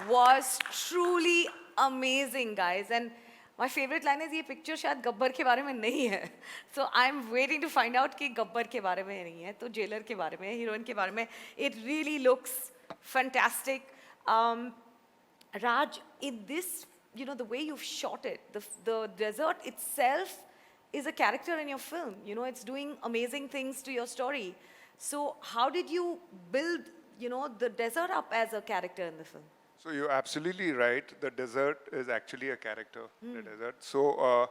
was truly amazing, guys. And my favorite line is, ये picture शायद गब्बर के बारे में नहीं है. So I'm waiting to find out कि गब्बर के बारे में नहीं है, तो जेलर के बारे में, heroine के बारे में. It really looks fantastic. Raj, in this, you know, the way you've shot it, the desert itself is a character in your film. You know, it's doing amazing things to your story. So how did you build, you know, the desert up as a character in the film? So you're absolutely right. The desert is actually a character, the desert. So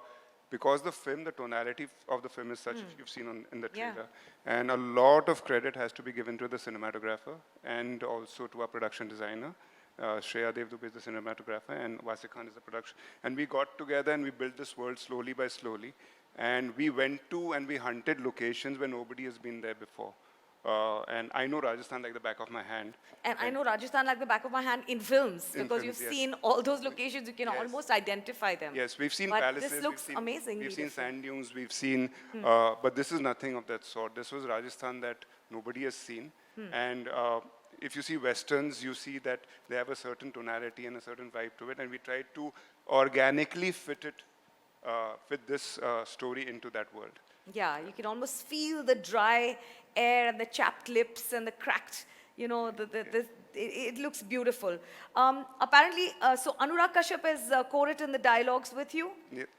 because the film, the tonality of the film is such, you've seen in the trailer. And a lot of credit has to be given to the cinematographer and also to our production designer. Shreya Devdubey is the cinematographer and Wasik Khan is the production. And we got together and we built this world slowly by slowly. And we went to and we hunted locations where nobody has been there before. And I know Rajasthan like the back of my hand. And I know Rajasthan like the back of my hand in films, In because films, you've seen all those locations, you can almost identify them. Yes, we've seen But palaces. this looks amazing. We've seen sand dunes, we've seen, but this is nothing of that sort. This was Rajasthan that nobody has seen. And if you see westerns, you see that they have a certain tonality and a certain vibe to it. And we tried to organically fit this story into that world. Yeah, you can almost feel the dry air and the chapped lips and the cracked, you know, it looks beautiful. Apparently, so Anurag Kashyap has co-written the dialogues with you?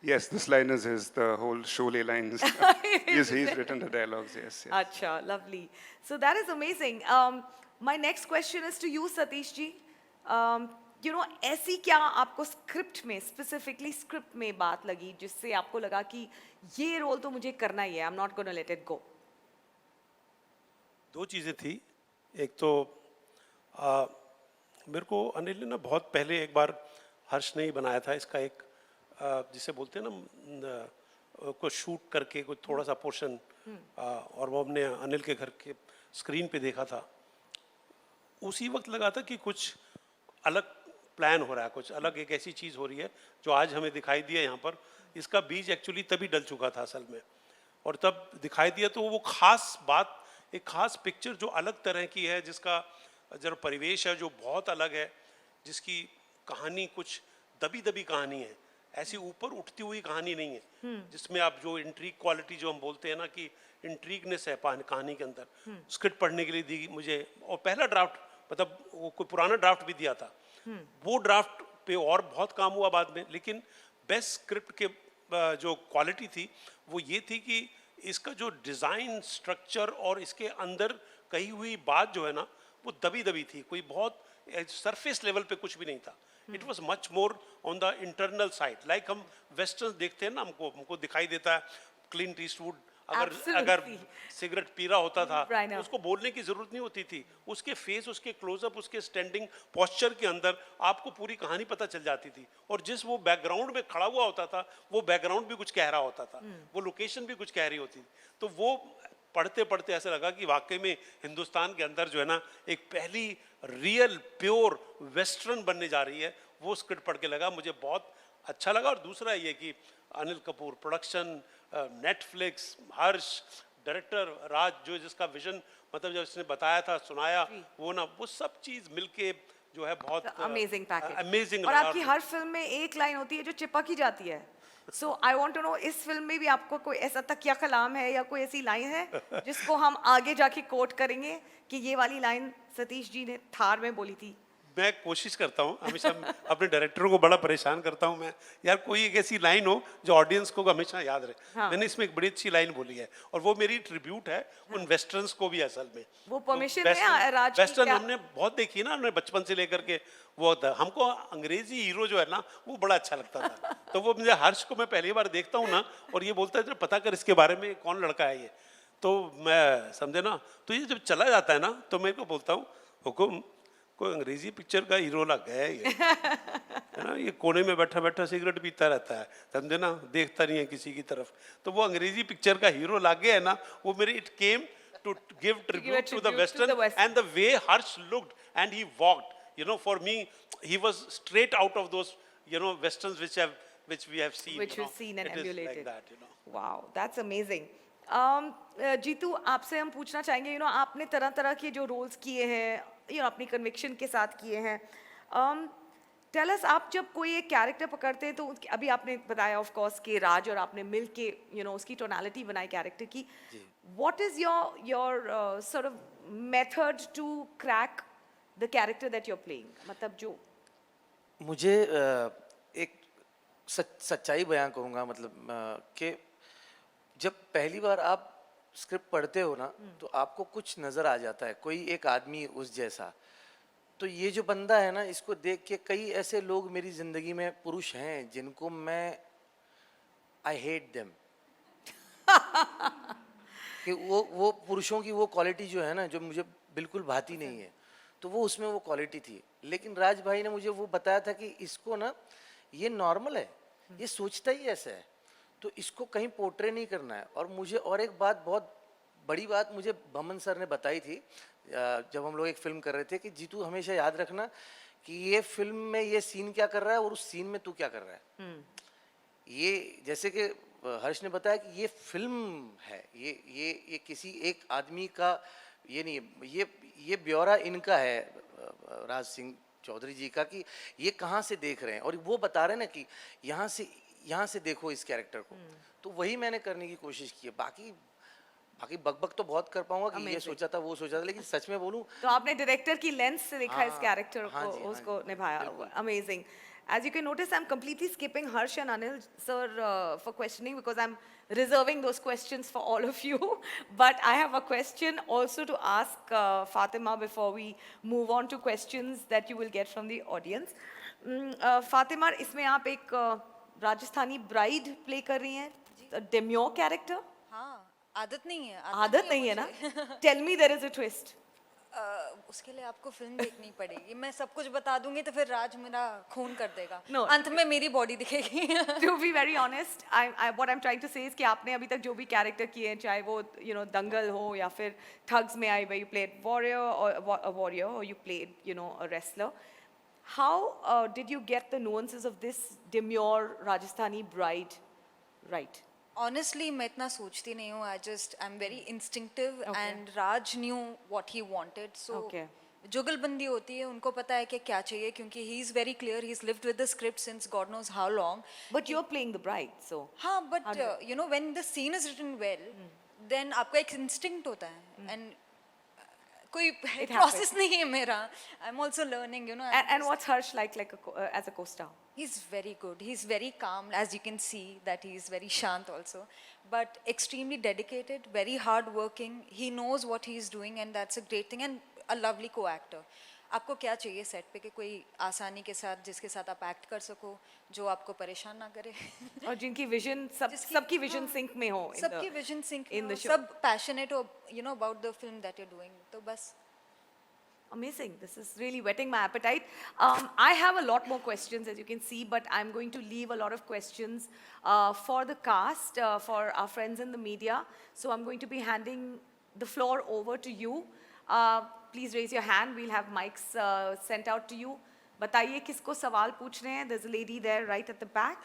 Yes, this line is his, the whole Sholay lines. He's written the dialogues, yes. Acha, lovely. So that is amazing. My next question is to you, Satish ji. You know, ऐसी क्या आपको script में, specifically script में बात लगी जिससे आपको लगा कि ये रोल तो मुझे करना ही है, I'm not gonna let it go? दो चीज़ें थी. एक तो मेरे को अनिल ने ना बहुत पहले एक बार हर्ष ने ही बनाया था इसका एक जिसे बोलते हैं ना को शूट करके कुछ थोड़ा सा पोर्शन और वो हमने अनिल के घर के स्क्रीन पे देखा था. उसी वक्त लगा था कि कुछ अलग प्लान हो रहा है, कुछ अलग एक ऐसी चीज़ हो रही है जो आज हमें दिखाई दिया यहाँ पर. इसका बीज एक्चुअली तभी डल चुका था असल में, और तब दिखाई दिया तो वो खास बात, एक खास पिक्चर जो अलग तरह की है, जिसका जरा परिवेश है जो बहुत अलग है, जिसकी कहानी कुछ दबी दबी कहानी है, ऐसी ऊपर उठती हुई कहानी नहीं है, जिसमें आप जो इंट्रीग क्वालिटी जो हम बोलते हैं ना कि इंट्रीगनेस है कहानी के अंदर. स्क्रिप्ट पढ़ने के लिए दी मुझे, और पहला ड्राफ्ट मतलब वो कोई पुराना ड्राफ्ट भी दिया था, वो ड्राफ्ट पे और बहुत काम हुआ बाद में. लेकिन बेस्ट स्क्रिप्ट के जो क्वालिटी थी वो ये थी कि इसका जो डिज़ाइन स्ट्रक्चर और इसके अंदर कही हुई बात जो है ना वो दबी दबी थी, कोई बहुत सरफेस लेवल पे कुछ भी नहीं था. It was much more on the internal side. Like हम वेस्टर्न देखते हैं ना, हमको दिखाई देता है क्लिंट ईस्टवुड अगर सिगरेट पी रहा होता था तो उसको बोलने की जरूरत नहीं होती थी, उसके फेस, उसके क्लोजअप, उसके स्टैंडिंग पोस्चर के अंदर आपको पूरी कहानी पता चल जाती थी. और जिस वो बैकग्राउंड में खड़ा हुआ होता था वो बैकग्राउंड भी कुछ कह रहा होता था, वो लोकेशन भी कुछ कह रही होती थी. तो वो पढ़ते पढ़ते ऐसा लगा कि वाकई में हिंदुस्तान के अंदर जो है ना एक पहली रियल प्योर वेस्टर्न बनने जा रही है. वो स्क्रिप्ट पढ़ के लगा, मुझे बहुत अच्छा लगा. और दूसरा ये कि अनिल कपूर प्रोडक्शन, नेटफ्लिक्स, हर्ष डायरेक्टर, राज जो जिसका विजन मतलब जब इसने बताया था, सुनाया, वो ना वो सब चीज़ मिलके जो है बहुत अमेजिंग पैकेज. अमेजिंग. और आपकी हर फिल्म में एक लाइन होती है जो चिपक ही जाती है. सो आई वांट टू नो, इस फिल्म में भी आपको कोई ऐसा तकिया कलाम है या कोई ऐसी लाइन है जिसको हम आगे जाके कोट करेंगे कि ये वाली लाइन सतीश जी ने थार में बोली थी? मैं कोशिश करता हूँ हमेशा, अपने डायरेक्टरों को बड़ा परेशान करता हूँ मैं, यार कोई एक ऐसी लाइन हो जो ऑडियंस को हमेशा याद रहे. मैंने इसमें एक बड़ी अच्छी लाइन बोली है और वो मेरी ट्रिब्यूट है उन वेस्टर्न्स को भी. असल में वो परमिशन है राज की? वेस्टर्न हमने बहुत देखी ना, हमने बचपन से लेकर के वो हमको अंग्रेजी हीरो जो है ना वो बड़ा अच्छा लगता था. तो वो मुझे हर्ष को मैं पहली बार देखता हूँ ना और ये बोलता है पता कर इसके बारे में कौन लड़का है ये, तो मैं समझे ना, तो ये जब चला जाता है ना तो मैं को बोलता हूँ हुकुम कोई अंग्रेजी पिक्चर का हीरो लग गया है ये है ना, ये कोने में बैठा बैठा सिगरेट पीता रहता है, समझे ना, देखता नहीं है किसी की तरफ. तो वो अंग्रेजी पिक्चर का हीरो लग गया है ना, वो मेरे it came to give tribute to the western and the way Harsh looked and he walked. You know, for me, he was straight out of those, you know, westerns which we have seen. Which we've seen and emulated. Like that, you know. Wow, that's amazing. Jeetu, आपसे हम पूछना चाहेंगे, आपने तरह तरह के जो roles किए हैं, अपनी कन्विक्शन के साथ किए हैं. टेल अस, आप जब कोई एक कैरेक्टर पकड़ते हैं तो अभी आपने बताया ऑफ कोर्स कि राज और आपने मिल के उसकी टोनालिटी बनाई कैरेक्टर की. What is your sort of method to crack the character that you are playing? मतलब जो मुझे एक सच्चाई बयां करूंगा, मतलब कि जब पहली बार आप स्क्रिप्ट पढ़ते हो ना, तो आपको कुछ नज़र आ जाता है, कोई एक आदमी उस जैसा. तो ये जो बंदा है ना, इसको देख के कई ऐसे लोग मेरी ज़िंदगी में पुरुष हैं जिनको मैं आई हेट देम. कि वो पुरुषों की वो क्वालिटी जो है ना, जो मुझे बिल्कुल भाती नहीं है, तो वो उसमें वो क्वालिटी थी. लेकिन राज भाई ने मुझे वो बताया था कि इसको ना, ये नॉर्मल है, ये सोचता ही ऐसा है, तो इसको कहीं पोर्ट्रे नहीं करना है. और मुझे और एक बात, बहुत बड़ी बात मुझे बमन सर ने बताई थी जब हम लोग एक फिल्म कर रहे थे, कि जीतू हमेशा याद रखना कि ये फिल्म में ये सीन क्या कर रहा है और उस सीन में तू क्या कर रहा है. ये जैसे कि हर्ष ने बताया कि ये फिल्म है, ये किसी एक आदमी का ये नहीं है, ये ब्यौरा इनका है, राज सिंह चौधरी जी का, कि ये कहाँ से देख रहे हैं और वो बता रहे हैं ना कि यहाँ से देखो इस कैरेक्टर को. तो वही मैंने करने की कोशिश की है. बाकी बकबक तो बहुत कर पाऊंगा कि ये सोचा था वो सोचा था, लेकिन सच में बोलूं तो आपने डायरेक्टर की लेंस से देखा इस कैरेक्टर को, उसको निभाया. Amazing. As you can notice, I'm completely skipping Harsh and Anil sir for questioning because I'm reserving those questions for all of you. But I have a question also to ask Fatima before we move on to questions that you will get from the audience. Fatima, इसमें आप एक Rajasthani bride play कर रही हैं, डेम्योर character. हाँ, आदत नहीं है. आदत नहीं है ना? Tell me there is a twist. उसके लिए आपको फिल्म देखनी पड़ेगी. मैं सब कुछ बता दूंगी तो फिर राज मेरा खून कर देगा. No. अंत में मेरी बॉडी दिखेगी. To be very honest, what I'm trying to say is कि आपने अभी तक जो भी कैरेक्टर किए हैं, चाहे वो दंगल हो या फिर थग्स में आई where you played a warrior or you played a wrestler. How did you get the nuances of this demure Rajasthani bride right? Honestly, मैं इतना सोचती नहीं हूँ. I'm very instinctive and Raj knew what he wanted. So जुगलबंदी होती है, उनको पता है कि क्या चाहिए, क्योंकि he is very clear. He's lived with the script since God knows how long. But you're playing the bride, so. हाँ, but when the scene is written well, then आपका एक instinct होता है, and कोई process नहीं है मेरा. I'm also learning, And what's Harsh like as a co-star? He's very good. He's very calm, as you can see that he is very shant also, but extremely dedicated, very hard-working. He knows what he is doing, and that's a great thing. And a lovely co-actor. आपको क्या चाहिए set पे, कि कोई आसानी के साथ, जिसके साथ आप एक्ट कर सको, जो आपको परेशान ना करे, और जिनकी विजन सबकी विजन सिंक में हो, सबकी vision sync in the show. सब पैशनेट हो about the film that you're doing. तो बस. Amazing. This is really whetting my appetite. I have a lot more questions, as you can see, but I'm going to leave a lot of questions for the cast, for our friends in the media. So I'm going to be handing the floor over to you. Please raise your hand. We'll have mics sent out to you. बताइए किसको सवाल पूछ रहे हैं. There's a lady there right at the back.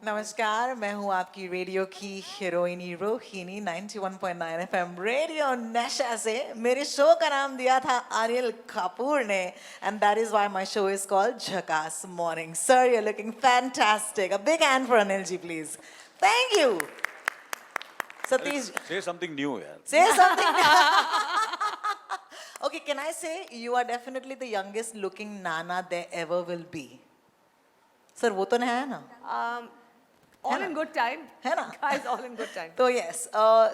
नमस्कार, मैं हूँ आपकी रेडियो की हीरोइनी रोहिणी. 91.9 FM रेडियो नशा से मेरे शो का नाम दिया था अनिल कपूर ने, and that is why my show is called Jhakas Morning. Sir, you're looking fantastic. A big hand for Anil ji, please. Thank you. Satish, say something new, yaar. say something. Okay, can I say you are definitely the youngest looking Nana there ever will be? Sir, वो तो नहीं है ना? All in good time. है ना? Guys, all in good time. तो yes,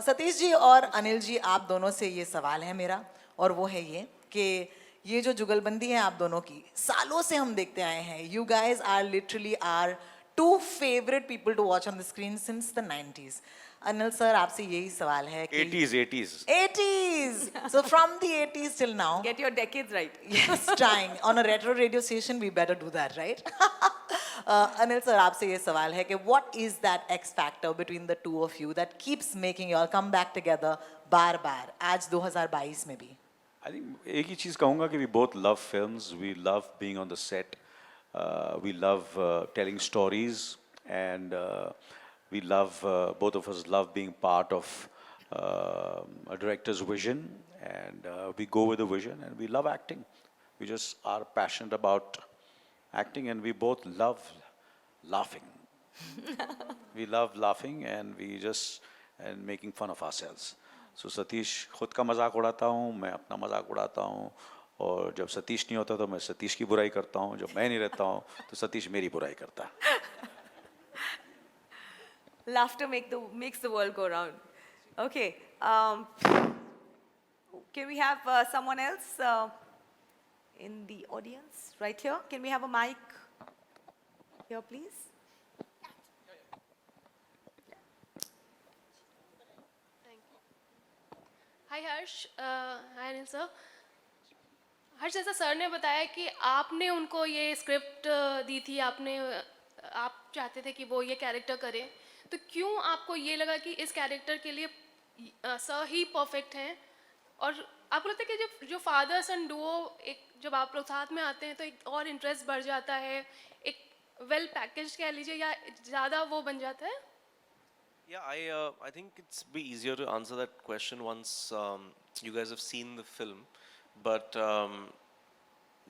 Satish ji और अनिल जी, आप दोनों से ये सवाल है मेरा, और वो है ये कि ये जो जुगलबंदी है आप दोनों की, सालों से हम देखते आए हैं. You guys are literally our two favorite people to watch on the screen since the 90s. Anil sir, आपसे यही सवाल है कि 80s. So from the 80s till now. Get your decades right. Yes, trying. On a retro radio station, we better do that, right? Anil sir, आपसे ये सवाल है कि what is that X factor between the two of you that keeps making you all come back together बार-बार आज 2022 में भी? I think एक ही चीज कहूँगा कि we both love films, we love being on the set, we love telling stories, and we love, both of us love being part of a director's vision, and we go with the vision, and we love acting. We just are passionate about acting, and we both love laughing. We love laughing and we just and making fun of ourselves. So Satish खुद का मजाक उड़ाता हूँ, मैं अपना मजाक उड़ाता हूँ, और जब सतीश नहीं होता तो मैं सतीश की बुराई करता हूँ, जब मैं नहीं रहता हूँ तो सतीश मेरी बुराई करता है. Laughter makes the world go round. Okay. Can we have someone else in the audience right here? Can we have a mic here, please? Hi Harsh, hi Anil sir. Harsh, जैसा सर ने बताया कि आपने उनको ये स्क्रिप्ट दी थी, आप चाहते थे कि वो ये कैरेक्टर करें, तो क्यों आपको ये लगा कि इस कैरेक्टर के लिए सर ही परफेक्ट हैं? और आपको लगता है कि जो फादर सन डुओ, एक जब आप लोग साथ में आते हैं तो एक और इंटरेस्ट बढ़ जाता है, एक वेल पैकेज कह लीजिए, या ज़्यादा वो बन जाता है? Yeah, I think it's be easier to answer that question once you guys have seen the film. But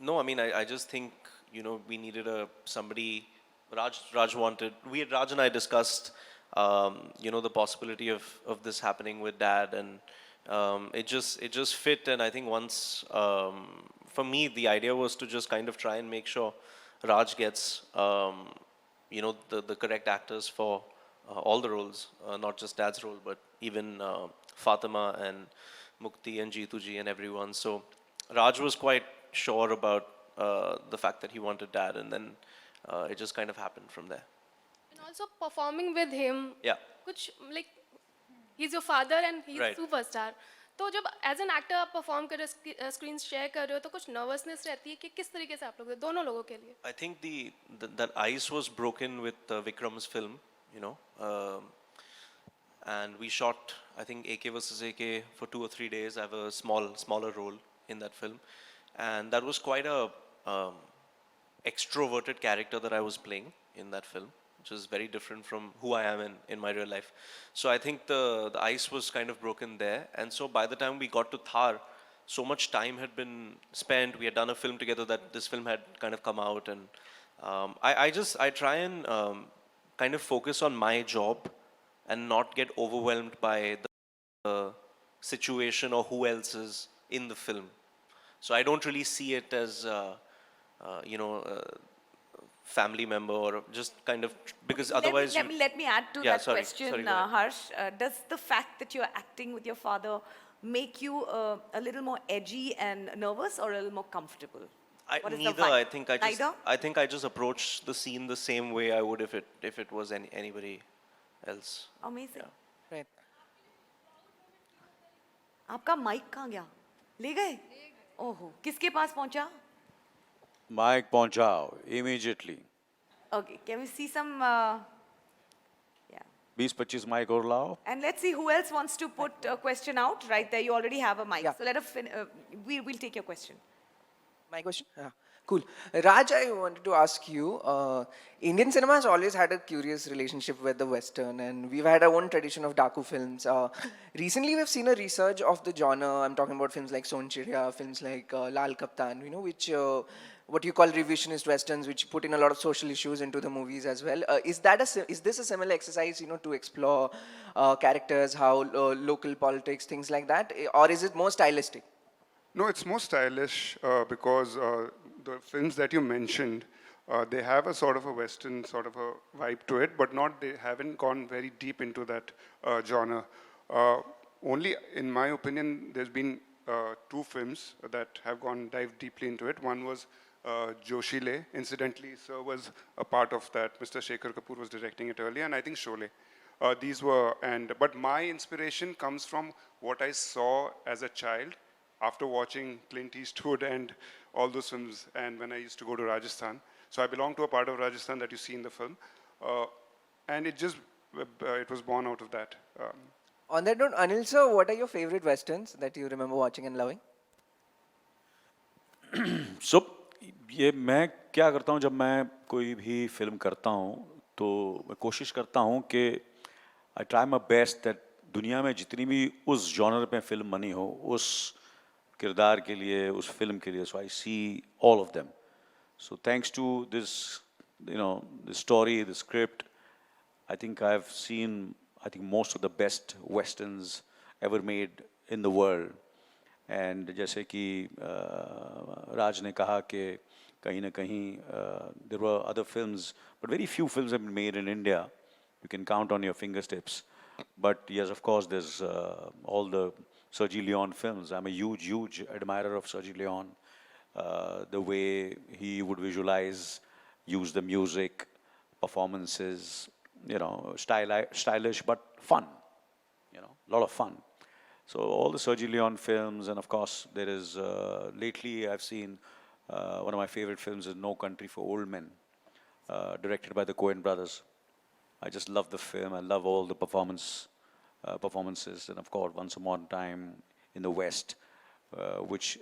no, I mean, I just think, you know, we needed somebody. Raj wanted. Raj and I discussed, you know, the possibility of this happening with Dad, and it just fit. And I think once, for me, the idea was to just kind of try and make sure Raj gets, you know, the correct actors for all the roles, not just Dad's role, but even Fatima and Mukti and Jeetu ji and everyone. So Raj was quite sure about the fact that he wanted Dad, and then it just kind of happened from there. And also performing with him. Yeah. कुछ like he's your father and he's Right. superstar. तो जब as an actor आप perform कर रहे हो, screen share कर रहे हो, तो कुछ नर्वसनेस रहती है कि किस तरीके से आप लोग दोनों लोगों के लिए? I think that ice was broken with Vikram's film, you know, and we shot, I think, AK versus AK for 2 or 3 days. I have a smaller role in that film, and that was quite a extroverted character that I was playing in that film, which is very different from who I am in my real life. So I think the ice was kind of broken there, and so by the time we got to Thar, so much time had been spent. We had done a film together, that this film had kind of come out, and I try and kind of focus on my job and not get overwhelmed by the situation or who else is in the film. So I don't really see it as you know, family member, or just kind of, because otherwise Let me add to Yeah, that sorry, question, sorry, go ahead. Harsh. Does the fact that you're acting with your father make you a little more edgy and nervous, or a little more comfortable? What is the neither. vibe? Neither? I think I just approach the scene the same way I would if it was anybody else. Amazing. Right. आपका mike कहाँ गया? ले गए? ओहो, किसके पास पहुंचा? Mike पहुंचाओ immediately. Okay, can we see some? Yeah. 20-25 mike और लाओ. And let's see who else wants to put a question out. Right there, you already have a mic. Yeah. So let us. We'll take your question. My question? Yeah. Cool. Raj, I wanted to ask you, Indian cinema has always had a curious relationship with the Western, and we've had our own tradition of Daku films. Recently, we've seen a resurge of the genre. I'm talking about films like Son Chiriya, films like Lal Kaptan, you know, which what you call revisionist Westerns, which put in a lot of social issues into the movies as well. Is this a similar exercise, you know, to explore characters, how local politics, things like that, or is it more stylistic? No, it's more stylish because the films that you mentioned, they have a sort of a Western sort of a vibe to it, but they haven't gone very deep into that genre. Only, in my opinion, there's been 2 films that have dived deeply into it. One was Joshile. Incidentally, sir was a part of that. Mr. Shekhar Kapoor was directing it earlier, and I think Sholay. But my inspiration comes from what I saw as a child after watching Clint Eastwood and all those films, and when I used to go to Rajasthan. So I belong to a part of Rajasthan that you see in the film, and it was born out of that. On that note, Anil sir, what are your favorite Westerns that you remember watching and loving? So, ये मैं क्या करता हूँ जब मैं कोई भी film करता हूँ तो मैं कोशिश करता हूँ कि I try my best that दुनिया में जितनी भी उस जॉनर पे फिल्म बनी हो, उस किरदार के लिए, उस फिल्म के लिए, so I see all of them. So thanks to this, the story, the script, I think I've seen, I think most of the best westerns ever made in the world. And जैसे कि राज ने कहा कि कहीं ना कहीं there were other films, but very few films have been made in India. You can count on your fingertips. But yes, of course, there's all the Sergio Leone films. I'm a huge admirer of Sergio Leone. The way he would visualize, use the music, performances, stylish but fun, a lot of fun. So all the Sergio Leone films, and of course there is, lately I've seen one of my favorite films is No Country for Old Men, directed by the Coen brothers. I just love the film. I love all the performances, and of course Once Upon a Time in the West, which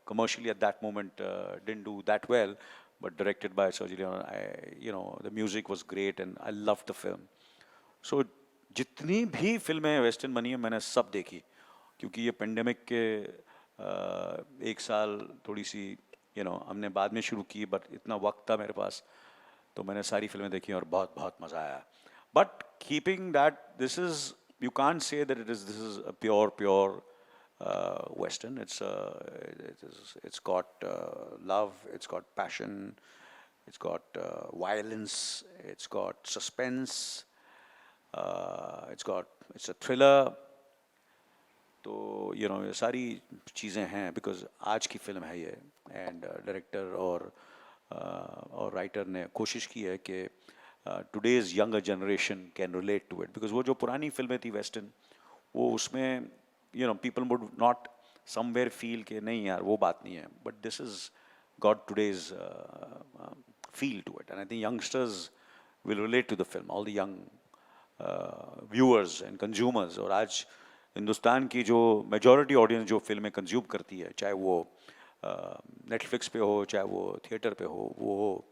commercially at that moment didn't do that well, but directed by Sergio Leone, the music was great, and I loved the film. So जितनी भी फिल्में western बनी हैं मैंने सब देखी, क्योंकि ये पेंडेमिक के एक साल थोड़ी सी हमने बाद में शुरू की, बट इतना वक्त था मेरे पास तो मैंने सारी फिल्में देखी और बहुत बहुत मज़ा आया. But keeping that, this is, you can't say that this is a pure Western. It's got love, it's got passion, it's got violence, it's got suspense, it's a thriller. तो ये सारी चीज़ें हैं, बिकॉज आज की फिल्म है ये, and director और राइटर ने कोशिश की है कि today's younger generation can relate to it, because वो जो पुरानी फिल्में थी वेस्टर्न, वो उसमें people would not somewhere feel कि नहीं यार वो बात नहीं है, but this has got today's feel to it, and I think youngsters will relate to the film, all the young viewers and consumers. और आज हिंदुस्तान की जो मेजॉरिटी ऑडियंस जो फिल्में कंज्यूम करती है, चाहे वो नेटफ्लिक्स पे हो, चाहे वो थिएटर पे हो, वो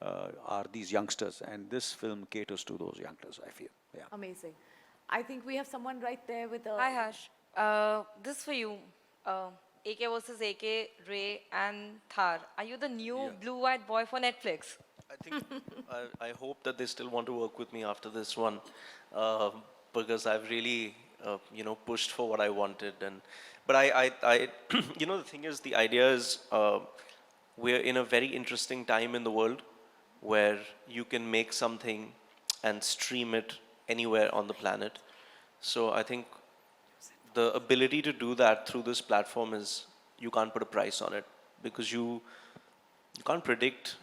are these youngsters, and this film caters to those youngsters, I feel. Yeah. Amazing. I think we have someone right there with a. Hi Harsh, this for you. AK versus AK, Ray and Thar. Are you the new blue-eyed boy for Netflix? I think I hope that they still want to work with me after this one, because I've really pushed for what I wanted, but I the thing is, the idea is we're in a very interesting time in the world where you can make something and stream it anywhere on the planet. So I think the ability to do that through this platform is, you can't put a price on it, because you can't predict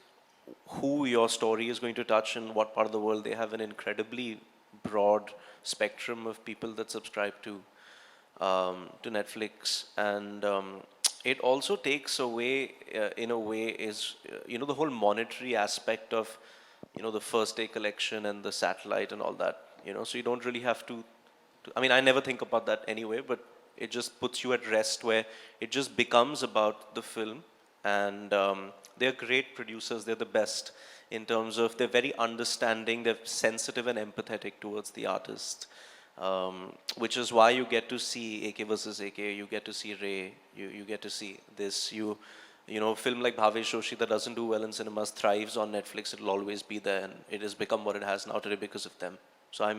who your story is going to touch and what part of the world. They have an incredibly broad spectrum of people that subscribe to Netflix, and it also takes away, in a way, is the whole monetary aspect of the first day collection and the satellite and all that. So you don't really have to. I mean, I never think about that anyway, but it just puts you at rest, where it just becomes about the film, and they're great producers. They're the best in terms of, they're very understanding, they're sensitive and empathetic towards the artist, which is why you get to see AK versus AK, you get to see Ray, you get to see this, film like Bhavesh Joshi that doesn't do well in cinemas thrives on Netflix. It'll always be there, and it has become what it has now today because of them. So I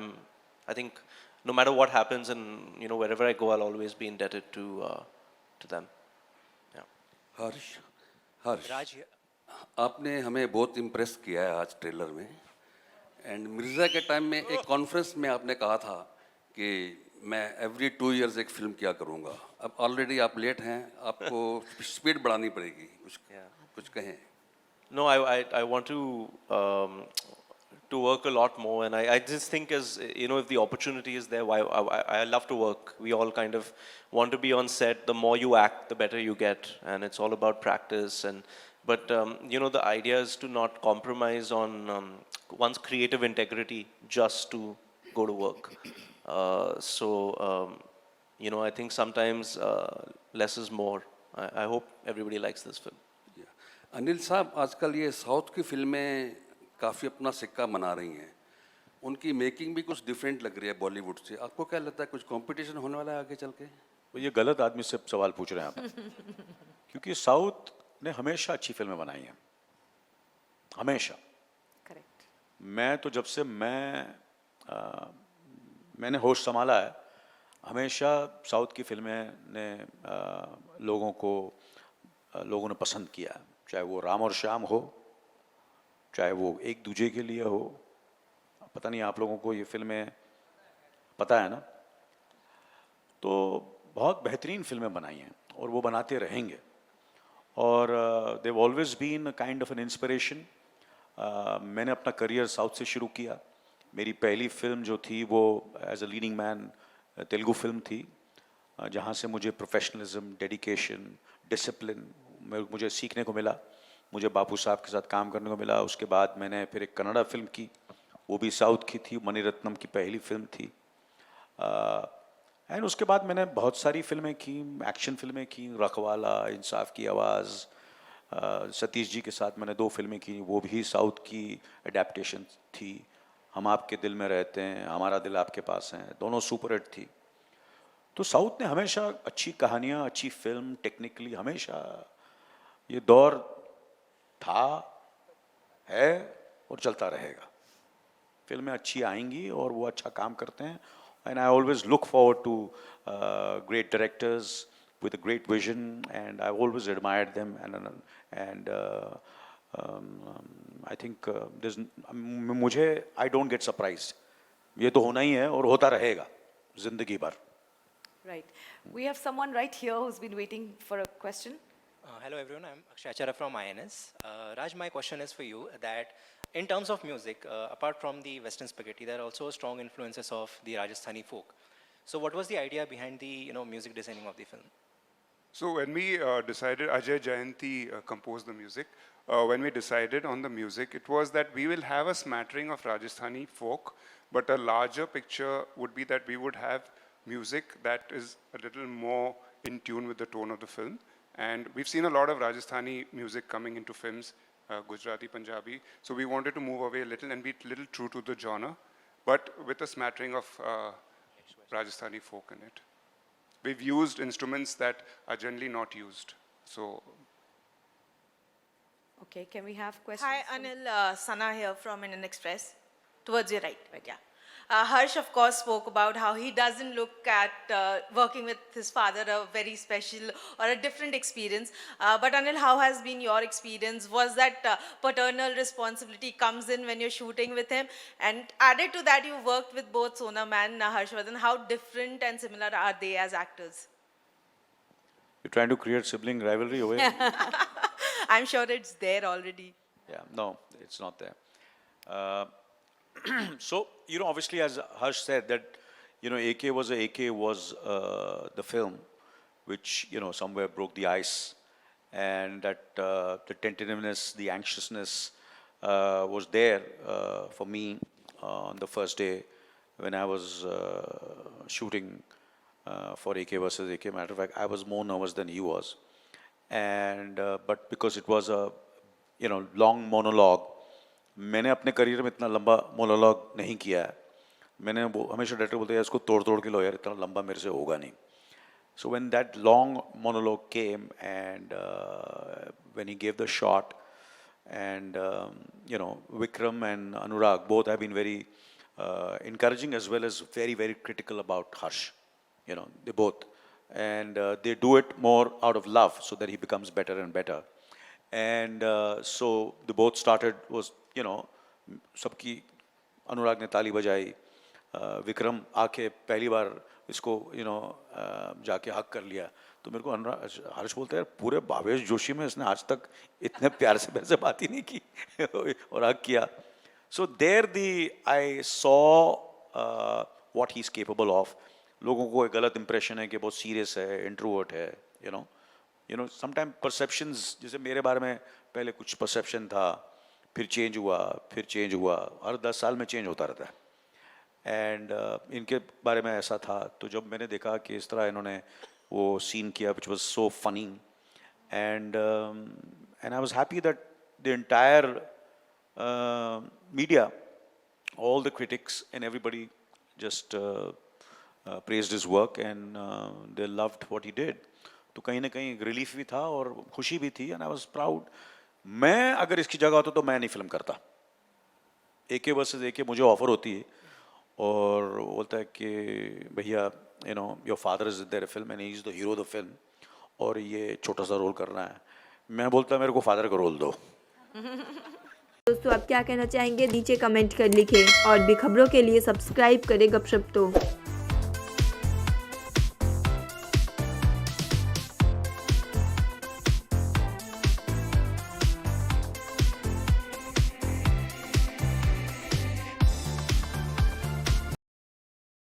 think no matter what happens, and wherever I go, I'll always be indebted to them. Yeah. हर्ष, आपने हमें बहुत impress किया है आज trailer में, and Mirza के time में एक कॉन्फ्रेंस में आपने कहा था कि मैं एवरी 2 years एक फिल्म किया करूँगा. अब ऑलरेडी आप लेट हैं, आपको स्पीड बढ़ानी पड़ेगी. कुछ कहें. No, I want to work a lot more, and I just think, as if the opportunity is there, why I love to work. We all kind of want to be on set. The more you act, the better you get, and it's all about practice. But the idea is to not compromise on one's creative integrity just to go to work. I think sometimes less is more. I hope everybody likes this film. Anil साहब, आजकल ये south की फिल्में काफ़ी अपना सिक्का मना रही हैं. उनकी मेकिंग भी कुछ डिफरेंट लग रही है बॉलीवुड से. आपको क्या लगता है, कुछ कंपटीशन होने वाला है आगे चल के? तो ये गलत आदमी से सवाल पूछ रहे हैं आप, क्योंकि साउथ ने हमेशा अच्छी फिल्में बनाई हैं. हमेशा। करेक्ट। मैं तो जब से मैंने होश संभाला है, हमेशा साउथ की फिल्में ने लोगों ने पसंद किया है, चाहे वो राम और श्याम हो, चाहे वो एक दूजे के लिए हो। पता नहीं आप लोगों को ये फिल्में पता है ना? तो बहुत बेहतरीन फिल्में बनाई हैं और वो बनाते रहेंगे। और Dev always been kind of an inspiration. मैंने अपना करियर साउथ से शुरू किया। मेरी पहली फिल्म जो थी वो as a leading man Telugu film थी, जहाँ से मुझे प्रोफेशनलिज्म, डेडिकेशन, डिसिप्लिन मुझे सीखने को मिला। मुझे बापू साहब के साथ काम करने को मिला। उसके बाद मैंने फिर एक कन्नड़ा फिल्म की, वो भी साउथ की थी, मणिरत्नम की पहली फिल्म थी। एंड उसके बाद मैंने बहुत सारी फिल्में की, एक्शन फिल्में की, रखवाला, इंसाफ की आवाज़। सतीश जी के साथ मैंने 2 फिल्में की, वो भी साउथ की एडेप्टेशन थी। हम आपके दिल में रहते हैं, हमारा दिल आपके पास है, दोनों सुपर हिट थी। तो साउथ ने हमेशा अच्छी कहानियाँ, अच्छी फिल्म, टेक्निकली हमेशा ये दौर था, है और चलता रहेगा। फिल्में अच्छी आएंगी और वो अच्छा काम करते हैं। And I always look forward to great directors with a great vision, and I always admired them, and I think मुझे I don't get surprised. ये तो होना ही है और होता रहेगा जिंदगी भर। Right. We have someone right here who's been waiting for a question. Hello everyone, I'm Akshay Acharya from INS. Raj, my question is for you that in terms of music, apart from the Western spaghetti, there are also strong influences of the Rajasthani folk. So what was the idea behind the music designing of the film? So when we decided, Ajay Jayanti composed the music. When we decided on the music, it was that we will have a smattering of Rajasthani folk, but a larger picture would be that we would have music that is a little more in tune with the tone of the film. And we've seen a lot of Rajasthani music coming into films, Gujarati, Punjabi. So we wanted to move away a little and be a little true to the genre, but with a smattering of Rajasthani folk in it. We've used instruments that are generally not used. So, Okay, can we have questions? Hi, Anil. Sana here from Indian Express. Towards your right, yeah. Harsh, of course, spoke about how he doesn't look at working with his father a very special or a different experience. But Anil, how has been your experience? Was that paternal responsibility comes in when you're shooting with him? And added to that, you worked with both Sonam and Harshvardhan. How different and similar are they as actors? You're trying to create sibling rivalry over here? I'm sure it's there already. Yeah, no, it's not there. So, obviously, as Harsh said, that, AK was the film which, somewhere broke the ice, and that the tentativeness, the anxiousness was there for me on the first day when I was shooting for AK versus AK. Matter of fact, I was more nervous than he was. And but because it was a long monologue, मैंने अपने career में इतना लंबा monologue नहीं किया है। मैंने वो हमेशा डायरेक्टर बोलते हैं इसको तोड़ तोड़ के लो यार, इतना लंबा मेरे से होगा नहीं। So when that long monologue came and when he gave the shot, and Vikram and Anurag both have been very encouraging as well as very, very critical about Harsh. They both. And they do it more out of love so that he becomes better and better. And so they both started, was, सबकी अनुराग ने ताली बजाई, विक्रम आके पहली बार इसको जाके हक कर लिया, तो मेरे को हर्ष बोलता है यार पूरे भावेश जोशी में इसने आज तक इतने प्यार से मेरे से बात ही नहीं की और हक किया. So there I saw what he's capable of. लोगों को एक गलत इंप्रेशन है कि बहुत सीरियस है, इंट्रोवर्ट है, sometimes perceptions, जैसे मेरे बारे में पहले कुछ परसेप्शन था, फिर चेंज हुआ, हर 10 साल में चेंज होता रहता है. एंड इनके बारे में ऐसा था, तो जब मैंने देखा कि इस तरह इन्होंने वो सीन किया which was so funny, and I was happy that the entire media, all the critics and everybody just praised his work, and they loved what he did. तो कहीं ना कहीं रिलीफ भी था और खुशी भी थी, and I was proud मैं अगर इसकी जगह होता तो मैं नहीं फिल्म करता। AK वर्सेस AK मुझे ऑफर होती है और बोलता है कि भैया you know your father is there film and he is the hero of the film और ये छोटा सा रोल करना है। मैं बोलता मेरे को फादर का रोल दो। दोस्तों आप क्या कहना चाहेंगे नीचे कमेंट कर लिखें और भी खबरों के लिए सब्सक्राइब करें गपशप तो।